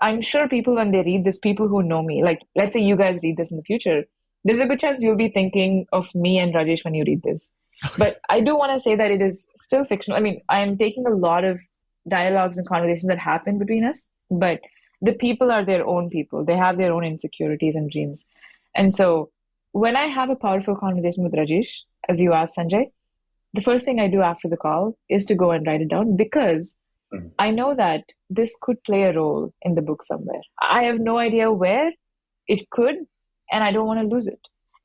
I'm sure people, when they read this, people who know me, like, let's say you guys read this in the future, there's a good chance you'll be thinking of me and Rajesh when you read this. But I do want to say that it is still fictional. I'm taking a lot of dialogues and conversations that happen between us, but the people are their own people. They have their own insecurities and dreams. And so when I have a powerful conversation with Rajesh, as you asked, Sanjay, the first thing I do after the call is to go and write it down because I know that this could play a role in the book somewhere. I have no idea where it could, and I don't want to lose it.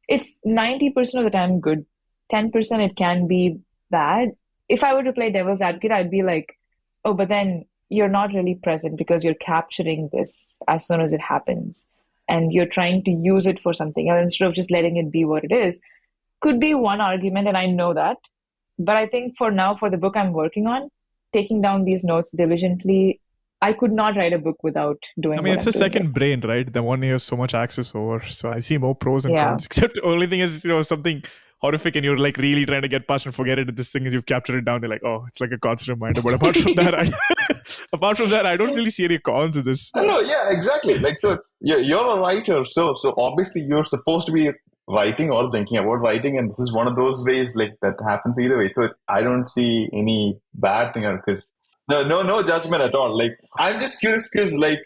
It's 90% of the time good. 10% it can be bad. If I were to play devil's advocate, I'd be like, oh, but then you're not really present because you're capturing this as soon as it happens. And you're trying to use it for something else instead of just letting it be what it is. Could be one argument, and I know that. But I think for now, for the book I'm working on, taking down these notes diligently, I could not write a book without doing it's a second brain, right? The one you have so much access over. So I see more pros and cons. Except the only thing is, something horrific and you're like really trying to get past and forget it. This thing is you've captured it down. You're like, oh, it's like a constant reminder. But apart from that, I don't really see any cons to this. No, yeah, exactly. Like, so you're a writer. So obviously you're supposed to be writing or thinking about writing. And this is one of those ways like that happens either way. So I don't see any bad thing because no judgment at all. Like, I'm just curious because like,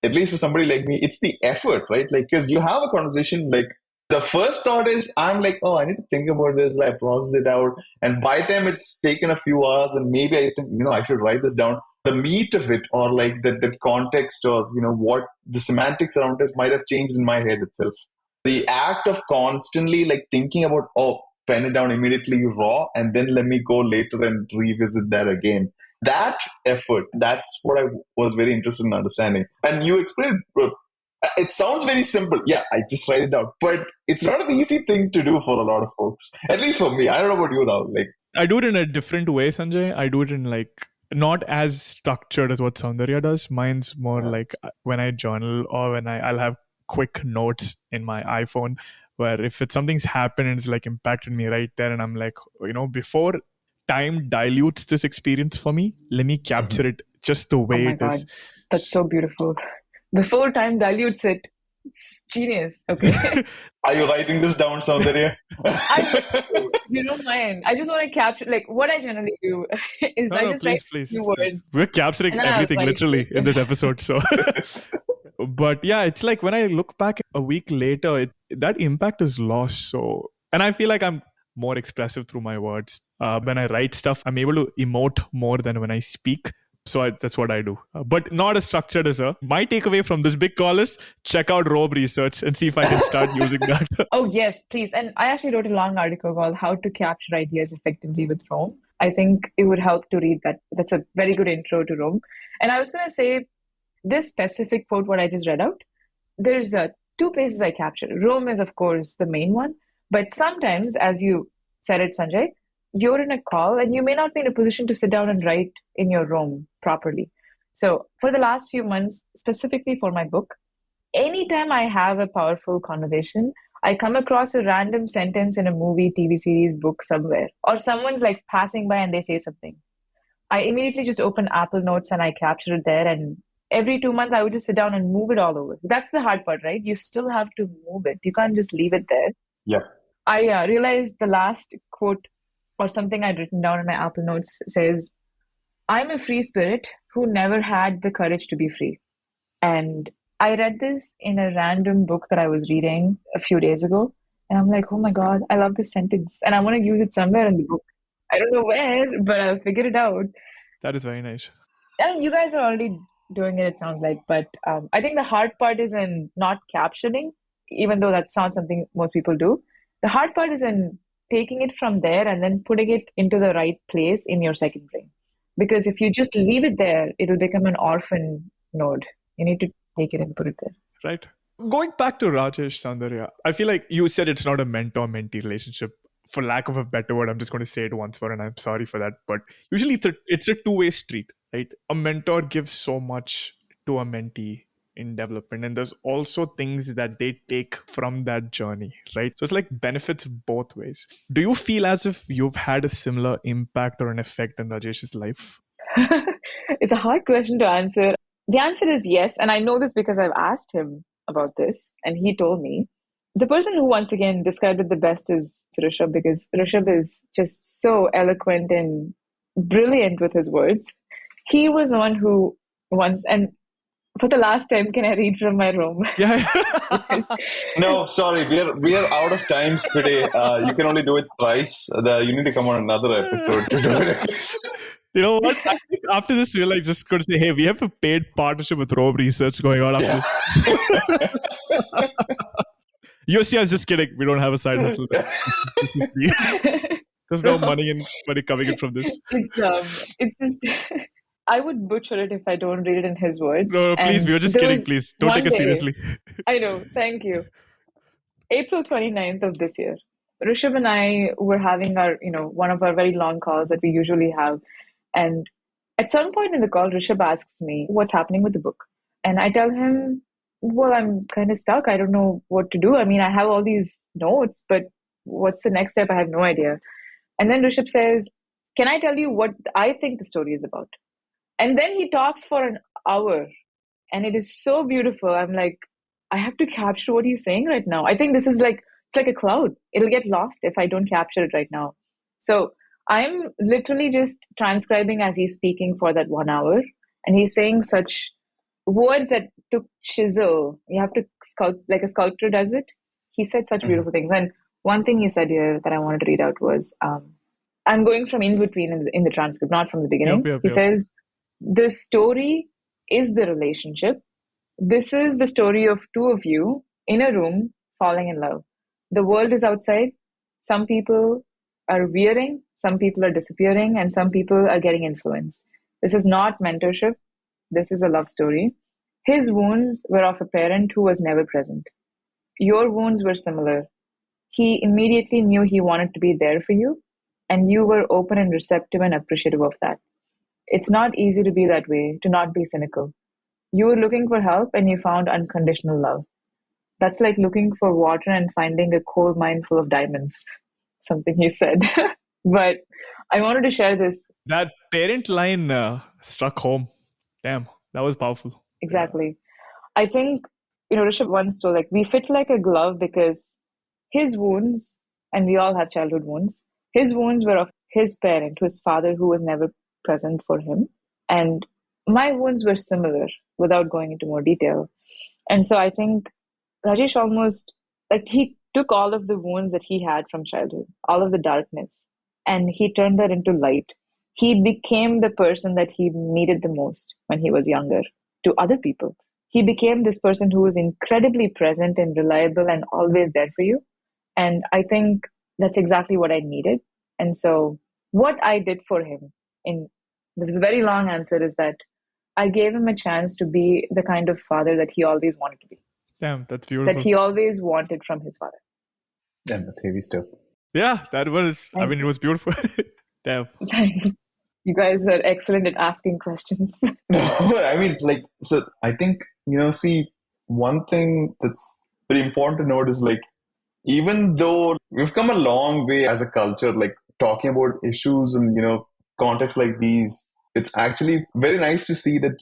at least for somebody like me, it's the effort, right? Like, because you have a conversation, like, the first thought is, I'm like, oh, I need to think about this. I process it out. And by the time it's taken a few hours and maybe I think, I should write this down. The meat of it or like the context or, what the semantics around it might have changed in my head itself. The act of constantly like thinking about, oh, pen it down immediately raw and then let me go later and revisit that again. That effort, that's what I was very interested in understanding. And you explained, it sounds very simple. Yeah, I just write it down. But it's not an easy thing to do for a lot of folks. At least for me. I don't know about you now. Like, I do it in a different way, Sanjay. I do it in like not as structured as what Soundarya does. Mine's more like when I journal or when I'll have quick notes in my iPhone where if something's happened and it's like impacted me right there and I'm like, before time dilutes this experience for me, let me capture it just the way it is. That's so beautiful. Before time dilutes it, it's genius. Okay. Are you writing this down, Soundarya? You don't mind. I just want to capture, like, what I generally do is write a few words. We're capturing everything literally in this episode. So, but yeah, it's like when I look back a week later, that impact is lost. So, and I feel like I'm more expressive through my words. When I write stuff, I'm able to emote more than when I speak. So that's what I do, but not as structured as her. My takeaway from this big call is check out Robe Research and see if I can start using that. Oh, yes, please. And I actually wrote a long article called How to Capture Ideas Effectively with Rome. I think it would help to read that. That's a very good intro to Rome. And I was going to say this specific quote, what I just read out, there's two places I capture. Rome is, of course, the main one. But sometimes, as you said it, Sanjay, you're in a call and you may not be in a position to sit down and write in your room properly. So for the last few months, specifically for my book, anytime I have a powerful conversation, I come across a random sentence in a movie, TV series, book somewhere, or someone's like passing by and they say something. I immediately just open Apple Notes and I capture it there. And every 2 months, I would just sit down and move it all over. That's the hard part, right? You still have to move it. You can't just leave it there. Yeah. I realized the last quote or something I'd written down in my Apple Notes says, I'm a free spirit who never had the courage to be free. And I read this in a random book that I was reading a few days ago. And I'm like, oh my God, I love this sentence. And I want to use it somewhere in the book. I don't know where, but I'll figure it out. That is very nice. I mean, you guys are already doing it sounds like. But I think the hard part is in not captioning, even though that's not something most people do. The hard part is in taking it from there and then putting it into the right place in your second brain. Because if you just leave it there, it will become an orphan node. You need to take it and put it there. Right. Going back to Rajesh, Soundarya, I feel like you said it's not a mentor-mentee relationship. For lack of a better word, I'm just going to say it once more, and I'm sorry for that. But usually it's a two-way street, right? A mentor gives so much to a mentee in development, and there's also things that they take from that journey, right? So it's like benefits both ways. Do you feel as if you've had a similar impact or an effect in Rajesh's life? It's a hard question to answer. The answer is yes, and I know this because I've asked him about this, and he told me. The person who once again described it the best is Rishabh, because Rishabh is just so eloquent and brilliant with his words. He was the one who once, and for the last time, can I read from my room? Yeah. No, sorry, we are out of times today. You can only do it thrice. You need to come on another episode to do it. You know what? I think after this, we're like just going to say, hey, we have a paid partnership with Robe Research going on after this. You see, I was just kidding. We don't have a side hustle. There's no money coming in from this. It's just... I would butcher it if I don't read it in his words. No, please, we were just kidding. Please, don't take us seriously. I know. Thank you. April 29th of this year, Rishabh and I were having our, one of our very long calls that we usually have. And at some point in the call, Rishabh asks me, what's happening with the book? And I tell him, well, I'm kind of stuck. I don't know what to do. I mean, I have all these notes, but what's the next step? I have no idea. And then Rishabh says, can I tell you what I think the story is about? And then he talks for an hour and it is so beautiful. I'm like, I have to capture what he's saying right now. I think this is it's like a cloud. It'll get lost if I don't capture it right now. So I'm literally just transcribing as he's speaking for that 1 hour. And he's saying such words that took chisel. You have to sculpt like a sculptor does it. He said such beautiful things. And one thing he said here that I wanted to read out was, I'm going from in between in the transcript, not from the beginning. He says, the story is the relationship. This is the story of two of you in a room falling in love. The world is outside. Some people are veering, some people are disappearing, and some people are getting influenced. This is not mentorship. This is a love story. His wounds were of a parent who was never present. Your wounds were similar. He immediately knew he wanted to be there for you, and you were open and receptive and appreciative of that. It's not easy to be that way, to not be cynical. You were looking for help and you found unconditional love. That's like looking for water and finding a coal mine full of diamonds. Something he said. But I wanted to share this. That parent line struck home. Damn, that was powerful. Exactly. I think, Rishabh once told, we fit like a glove because his wounds, and we all have childhood wounds, his wounds were of his parent, his father, who was never present for him. And my wounds were similar without going into more detail. And so I think Rajesh almost, he took all of the wounds that he had from childhood, all of the darkness, and he turned that into light. He became the person that he needed the most when he was younger to other people. He became this person who was incredibly present and reliable and always there for you. And I think that's exactly what I needed. And so what I did for him, in this very long answer, is that I gave him a chance to be the kind of father that he always wanted to be. Damn, that's beautiful. That he always wanted from his father. Damn, that's heavy stuff. Yeah, that was, I mean, it was beautiful. Damn. Thanks. You guys are excellent at asking questions. No, I mean, like, so I think, see, one thing that's very important to note is like, even though we've come a long way as a culture, like talking about issues and, contexts like these, it's actually very nice to see that,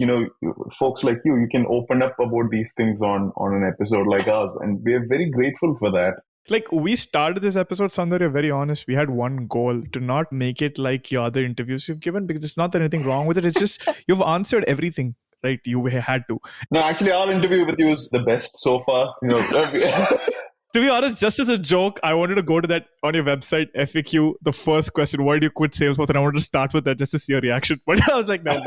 folks like you can open up about these things on an episode like us. And we're very grateful for that. Like, we started this episode, Soundarya, very honest. We had one goal, to not make it like your other interviews you've given, because it's not that anything wrong with it. It's just you've answered everything, right? You had to. No, actually, our interview with you is the best so far. To be honest, just as a joke, I wanted to go to that on your website, FAQ, the first question, why did you quit Salesforce? And I wanted to start with that just to see your reaction. But I was like, no.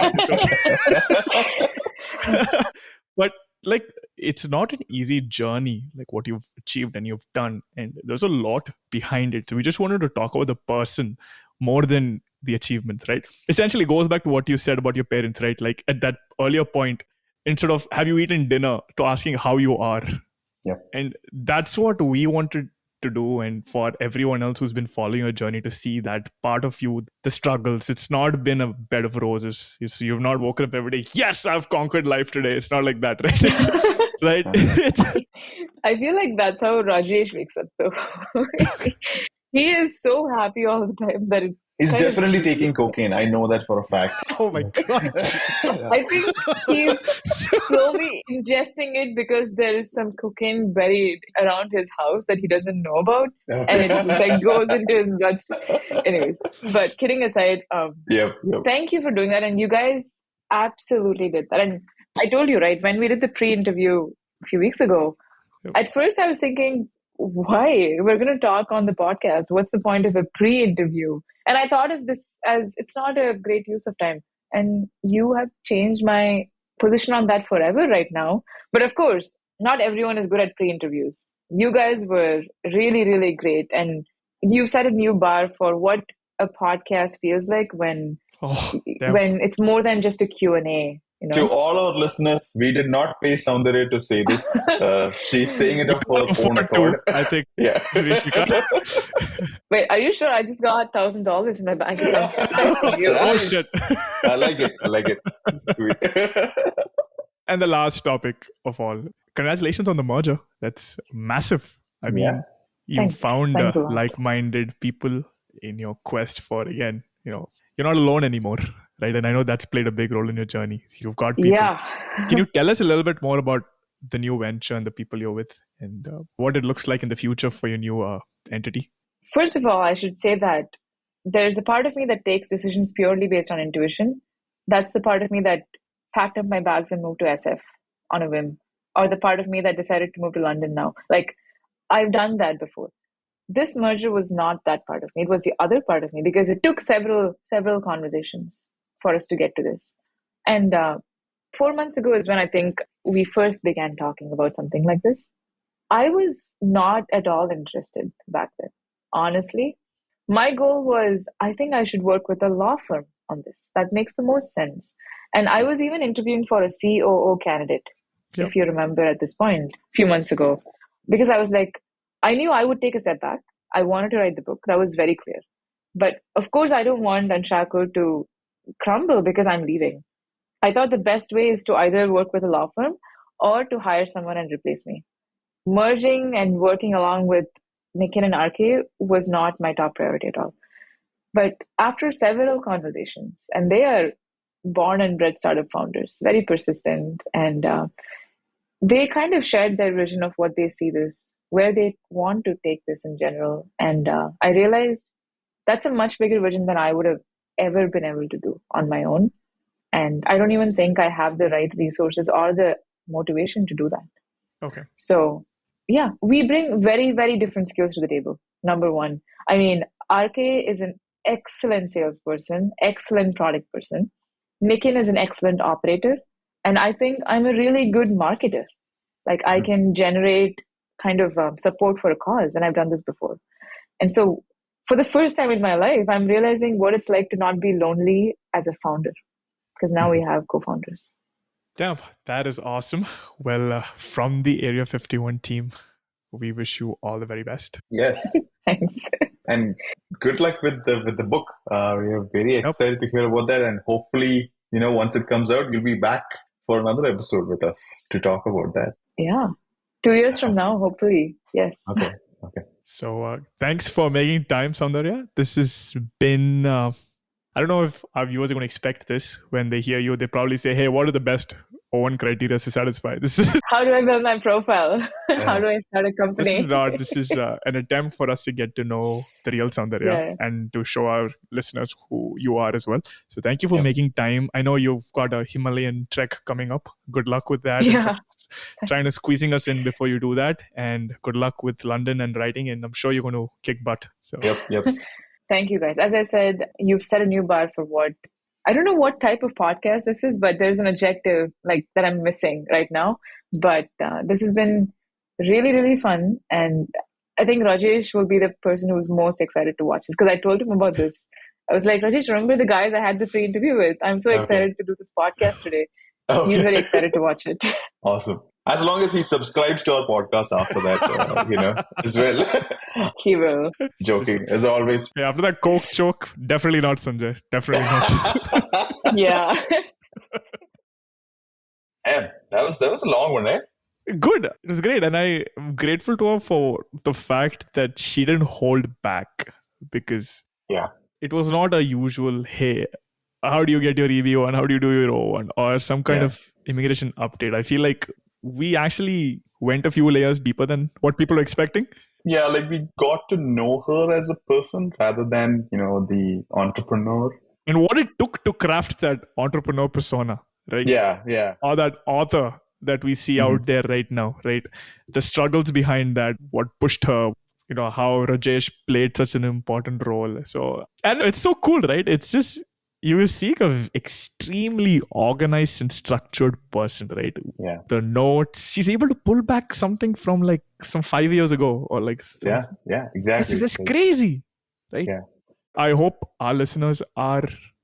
But like, it's not an easy journey, like what you've achieved and you've done. And there's a lot behind it. So we just wanted to talk about the person more than the achievements, right? Essentially goes back to what you said about your parents, right? Like at that earlier point, instead of have you eaten dinner, to asking how you are. Yeah. And that's what we wanted to do. And for everyone else who's been following your journey, to see that part of you, the struggles. It's not been a bed of roses. You've not woken up every day, yes, I've conquered life today. It's not like that, right? Right? I feel like that's how Rajesh wakes up though. He is so happy all the time that he's definitely taking cocaine. I know that for a fact. Oh my God. I think he's slowly ingesting it because there is some cocaine buried around his house that he doesn't know about. And it like goes into his bloodstream. Anyways, but kidding aside, Yep. Thank you for doing that. And you guys absolutely did that. And I told you, right, when we did the pre-interview a few weeks ago, at first I was thinking, why? We're going to talk on the podcast. What's the point of a pre-interview? And I thought of this as it's not a great use of time. And you have changed my position on that forever right now. But of course, not everyone is good at pre-interviews. You guys were really, really great. And you set a new bar for what a podcast feels like when it's more than just a Q&A. To all our listeners, we did not pay Soundarya to say this. She's saying it of her own accord. I think. Yeah. Wait, are you sure? I just got $1,000 in my bank account. Oh shit! I like it. Sweet. And the last topic of all, congratulations on the merger. That's massive. I mean, you found like-minded people in your quest for, again, you're not alone anymore. Right. And I know that's played a big role in your journey. You've got people. Yeah. Can you tell us a little bit more about the new venture and the people you're with, and what it looks like in the future for your new entity? First of all, I should say that there's a part of me that takes decisions purely based on intuition. That's the part of me that packed up my bags and moved to SF on a whim, or the part of me that decided to move to London now. Like, I've done that before. This merger was not that part of me. It was the other part of me, because it took several conversations for us to get to this. And 4 months ago is when I think we first began talking about something like this. I was not at all interested back then, honestly. My goal was, I think I should work with a law firm on this. That makes the most sense. And I was even interviewing for a COO candidate, if you remember at this point, a few months ago, because I was like, I knew I would take a step back. I wanted to write the book. That was very clear. But of course, I don't want Unshackled to crumble because I'm leaving. I thought the best way is to either work with a law firm or to hire someone and replace me. Merging and working along with Nikhil and RK was not my top priority at all. But after several conversations, and they are born and bred startup founders, very persistent, and they kind of shared their vision of what they see this, where they want to take this in general. And I realized that's a much bigger vision than I would have ever been able to do on my own. And I don't even think I have the right resources or the motivation to do that. Okay. So yeah, we bring very, very different skills to the table. Number one, I mean, RK is an excellent salesperson, excellent product person. Nikin is an excellent operator. And I think I'm a really good marketer. Like I can generate kind of support for a cause. And I've done this before. And so for the first time in my life, I'm realizing what it's like to not be lonely as a founder. Because now we have co-founders. Damn, that is awesome. Well, from the Area 51 team, we wish you all the very best. Yes. Thanks. And good luck with the book. We are very excited to hear about that. And hopefully, once it comes out, you'll be back for another episode with us to talk about that. Yeah. 2 years from now, hopefully. Yes. Okay. So thanks for making time, Soundarya. This has been... I don't know if our viewers are going to expect this. When they hear you, they probably say, hey, what are the best O1 criteria to satisfy? This is how do I build my profile? How do I start a company? This is an attempt for us to get to know the real Soundarya and to show our listeners who you are as well. So thank you for making time. I know you've got a Himalayan trek coming up. Good luck with that. Yeah. Trying to squeezing us in before you do that. And good luck with London and writing. And I'm sure you're going to kick butt. So. Yep. Thank you, guys. As I said, you've set a new bar for what I don't know what type of podcast this is, but there's an adjective like that I'm missing right now. But this has been really, really fun, and I think Rajesh will be the person who's most excited to watch this because I told him about this. I was like, Rajesh, remember the guys I had the free interview with? I'm so excited to do this podcast today. He's very excited to watch it. Awesome. As long as he subscribes to our podcast after that, as well. He will. Joking, as always. Yeah, after that Coke joke, definitely not, Sanjay. Definitely not. Yeah. Man, that was a long one, eh? Good. It was great. And I'm grateful to her for the fact that she didn't hold back because it was not a usual, hey, how do you get your EVO and how do you do your O1 or some kind of immigration update. I feel like we actually went a few layers deeper than what people were expecting. Yeah, like we got to know her as a person rather than, the entrepreneur. And what it took to craft that entrepreneur persona, right? Yeah. Or that author that we see out there right now, right? The struggles behind that, what pushed her, how Rajesh played such an important role. So, and it's so cool, right? It's just, you will see an extremely organized and structured person, right? Yeah. The notes, she's able to pull back something from like some 5 years ago or like... Yeah, exactly. That's crazy, right? Yeah. I hope our listeners are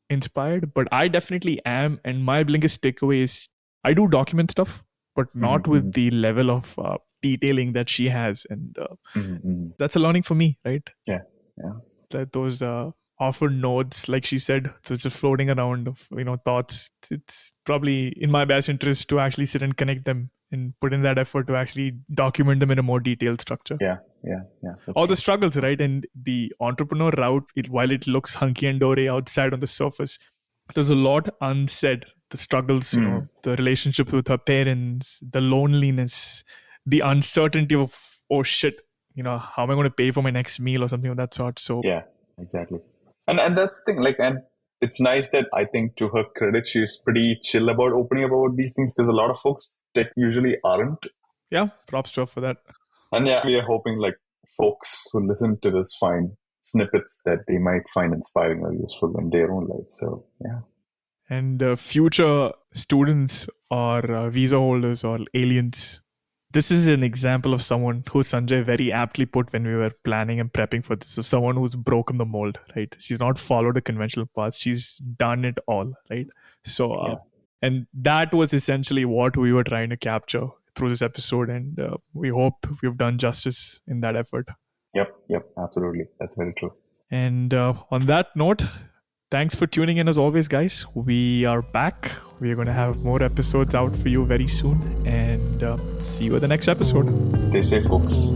inspired, but I definitely am. And my biggest takeaway is I do document stuff, but not with the level of detailing that she has. And that's a learning for me, right? Yeah. That those... offer notes, like she said, so it's just floating around of thoughts. It's probably in my best interest to actually sit and connect them and put in that effort to actually document them in a more detailed structure. Yeah. All the struggles, right? And the entrepreneur route, while it looks hunky and dory outside on the surface, there's a lot unsaid. The struggles, the relationship with her parents, the loneliness, the uncertainty of, oh shit, how am I going to pay for my next meal or something of that sort? So yeah, exactly. And that's the thing, and it's nice that I think to her credit, she's pretty chill about opening up about these things because a lot of folks that usually aren't. Yeah, props to her for that. And we are hoping folks who listen to this find snippets that they might find inspiring or useful in their own life. So, yeah. And future students or visa holders or aliens, this is an example of someone who Sanjay very aptly put when we were planning and prepping for this. So someone who's broken the mold, right? She's not followed a conventional path. She's done it all, right? So, and that was essentially what we were trying to capture through this episode. And we hope we've done justice in that effort. Yep, absolutely. That's very true. And on that note, thanks for tuning in as always, guys. We are back. We are going to have more episodes out for you very soon. And see you at the next episode. Stay safe, folks.